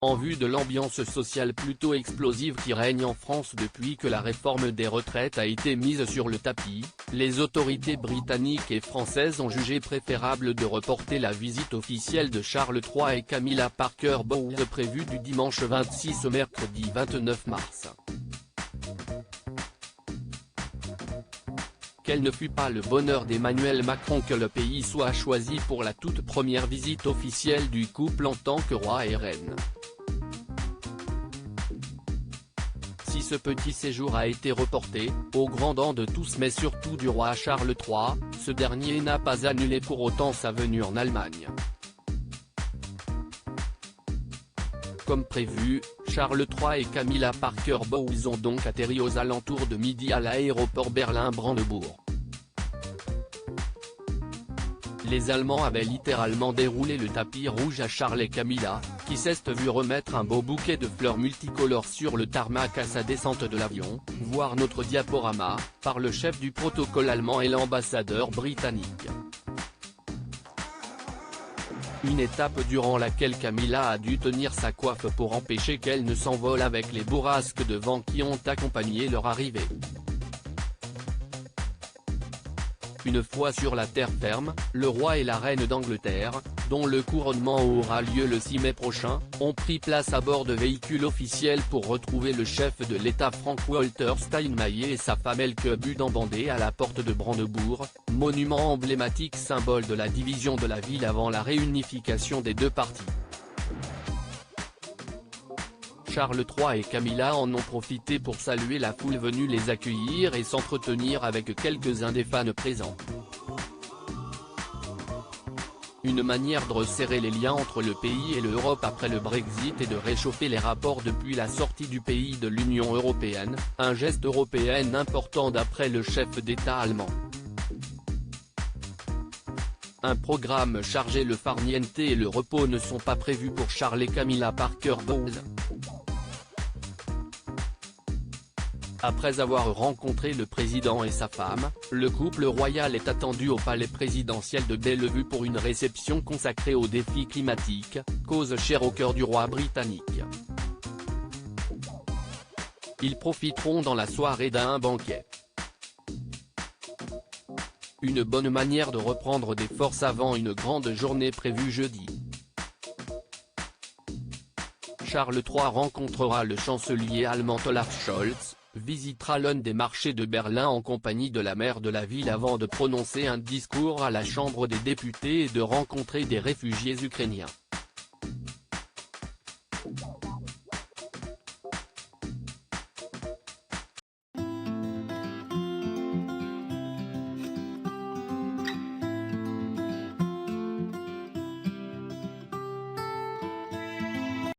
En vue de l'ambiance sociale plutôt explosive qui règne en France depuis que la réforme des retraites a été mise sur le tapis, les autorités britanniques et françaises ont jugé préférable de reporter la visite officielle de Charles III et Camilla Parker Bowles prévue du dimanche 26 au mercredi 29 mars. Quel ne fut pas le bonheur d'Emmanuel Macron que le pays soit choisi pour la toute première visite officielle du couple en tant que roi et reine. Si ce petit séjour a été reporté, au grand dam de tous mais surtout du roi Charles III, ce dernier n'a pas annulé pour autant sa venue en Allemagne. Comme prévu, Charles III et Camilla Parker Bowles ont donc atterri aux alentours de midi à l'aéroport Berlin-Brandebourg. Les Allemands avaient littéralement déroulé le tapis rouge à Charles et Camilla, qui s'est vu remettre un beau bouquet de fleurs multicolores sur le tarmac à sa descente de l'avion, voir notre diaporama, par le chef du protocole allemand et l'ambassadeur britannique. Une étape durant laquelle Camilla a dû tenir sa coiffe pour empêcher qu'elle ne s'envole avec les bourrasques de vent qui ont accompagné leur arrivée. Une fois sur la terre ferme, le roi et la reine d'Angleterre, dont le couronnement aura lieu le 6 mai prochain, ont pris place à bord de véhicules officiels pour retrouver le chef de l'État Frank-Walter Steinmeier et sa femme Elke Budenbandé à la porte de Brandebourg, monument emblématique symbole de la division de la ville avant la réunification des deux parties. Charles III et Camilla en ont profité pour saluer la foule venue les accueillir et s'entretenir avec quelques-uns des fans présents. Une manière de resserrer les liens entre le pays et l'Europe après le Brexit et de réchauffer les rapports depuis la sortie du pays de l'Union européenne, un geste européen important d'après le chef d'État allemand. Un programme chargé, le farniente et le repos ne sont pas prévus pour Charles et Camilla Parker Bowles. Après avoir rencontré le président et sa femme, le couple royal est attendu au palais présidentiel de Bellevue pour une réception consacrée aux défis climatiques, cause chère au cœur du roi britannique. Ils profiteront dans la soirée d'un banquet. Une bonne manière de reprendre des forces avant une grande journée prévue jeudi. Charles III rencontrera le chancelier allemand Olaf Scholz, visitera l'un des marchés de Berlin en compagnie de la maire de la ville avant de prononcer un discours à la Chambre des députés et de rencontrer des réfugiés ukrainiens.